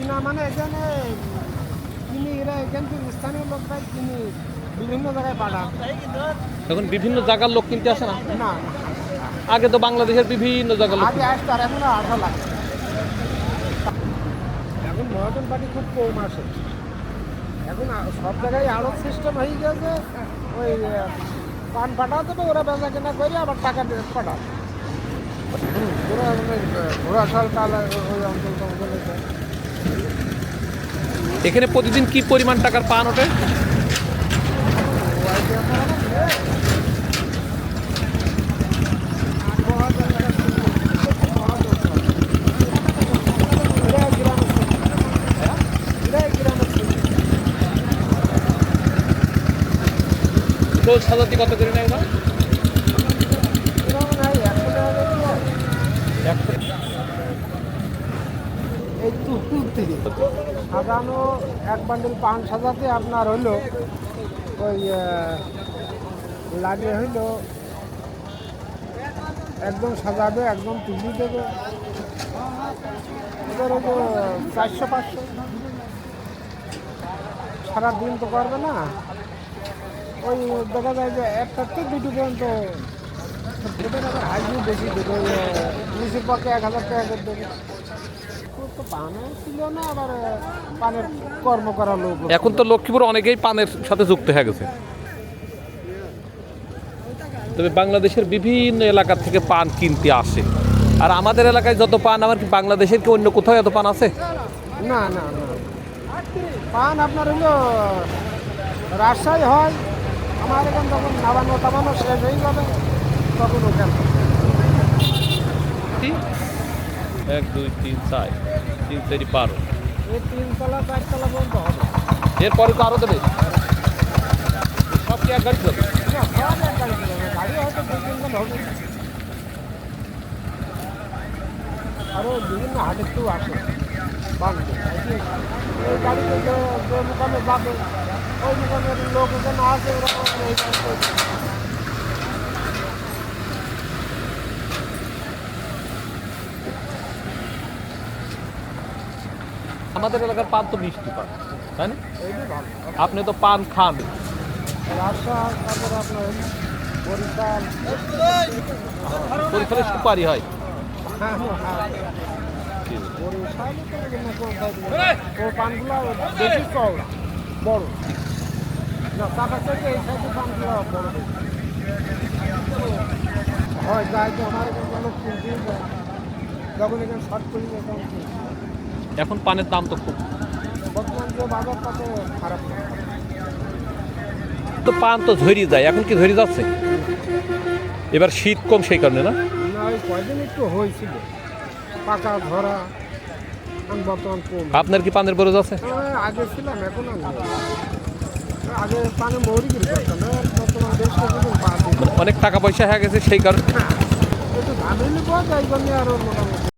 না মানে এখানে কিনি এরা এখান থেকে স্থানীয় লোকরাই কিনি বিভিন্ন জায়গায় পাঠান। এখন বিভিন্ন জায়গার লোক কিনতে আসে না? না আগে তো বাংলাদেশের বিভিন্ন জায়গার লোক আগে আসতো আর এখন আঠা লাগে। এখন মহাজন পার্টি খুব কম আসে। এখন সব জায়গায় আরও সিস্টেম হয়ে গেছে। ওই পান পাঠাতে হবে, ওরা বেচা কেনা করে আবার টাকা পাঠাবে। ওরা ঘোড়াশাল তাল ওই অঞ্চল এখানে প্রতিদিন কি পরিমাণ টাকার পান ওঠে? রোজ সাজাতে কত করে নেয় না? এই তুকুর থেকে সাজানো এক বান্ডিল পান সাজাতে আপনার হইলো ওই লাগে হইলো একদম সাজাবে, একদম তুলি দেবে, এবার ওই 400-500। সারাদিন তো করবে না, ওই দেখা যায় যে 1টা থেকে 2টো পর্যন্ত দেবেন। আবার হাজিও বেশি দেবে, নিচের পক্ষে 1000 টাকা করে দেবে। তো পানও ছিল না, আবার পানের কর্ম করা লোক। এখন তো লক্ষ্মীপুর অনেকেই পানের সাথে যুক্ত হয়ে গেছে। তবে বাংলাদেশের বিভিন্ন এলাকা থেকে পান কিনতে আসে। আর আমাদের এলাকায় যত পান, আমার কি বাংলাদেশের কি অন্য কোথাও এত পান আছে? না না না, পান আপনার হইলো রাজশাহী হয়। আমার এখন যখন নাবান্ন শেষ হয়ে যাবে তখন ওখানে 1 2 3 4 3 4 12 এই 3তলা 4তলা পর্যন্ত হবে। এরপরে তো আরো দেবে। সব কি এক গাড়ি যাবে? না, সব এক গাড়ি ছিল না, গাড়ি হয়তো 2-3 জন হবে। আরও বিভিন্ন হাটের তো আসে বাংলা। এই গাড়িতে যে মোকামে যাবে ওই মোকামের লোক এখানে আসে, ওরা এই কাজ করবে। আমাদের এলাকার পান তো মিষ্টি পান, তাই না? এইটাই ভালো। আপনি তো পান খান। রাজশাহী, তারপরে আপনার বরিশাল, পরিফলে সুপারি হয়। বরিশাল ও পানগুলো বেশি চওড়া বড় না, টাকা থেকে এই সাইডে পানগুলো বড় হয় যায়। তো আমার এখানে লোক কিনতেই যায়, যখন এখানে শর্ট করি তখন কিনি। এখন পানের দাম তো খুব। বর্তমান যে বাজার তাতে খারাপ না। তো পান তো ঝরিয়ে যায়, এখন কি ঝরিয়ে যাচ্ছে? এবার শীত কম সেই কারণে না? না, ওই কয়দিন একটু হয়েছিল পাকা ধরা, বর্তমান কম। আপনার কি পানের বরজ আছে? আগে ছিলাম, এখন আর নেই। আগে পানে মৌরি গিরি করতাম, বর্তমান বেশ কিছুদিন পা দিই। অনেক টাকা পয়সা হয়ে গেছে সেই কারণে। একটু ধান হইলে পাওয়া যায়, এই জন্য আরও মোটামুটি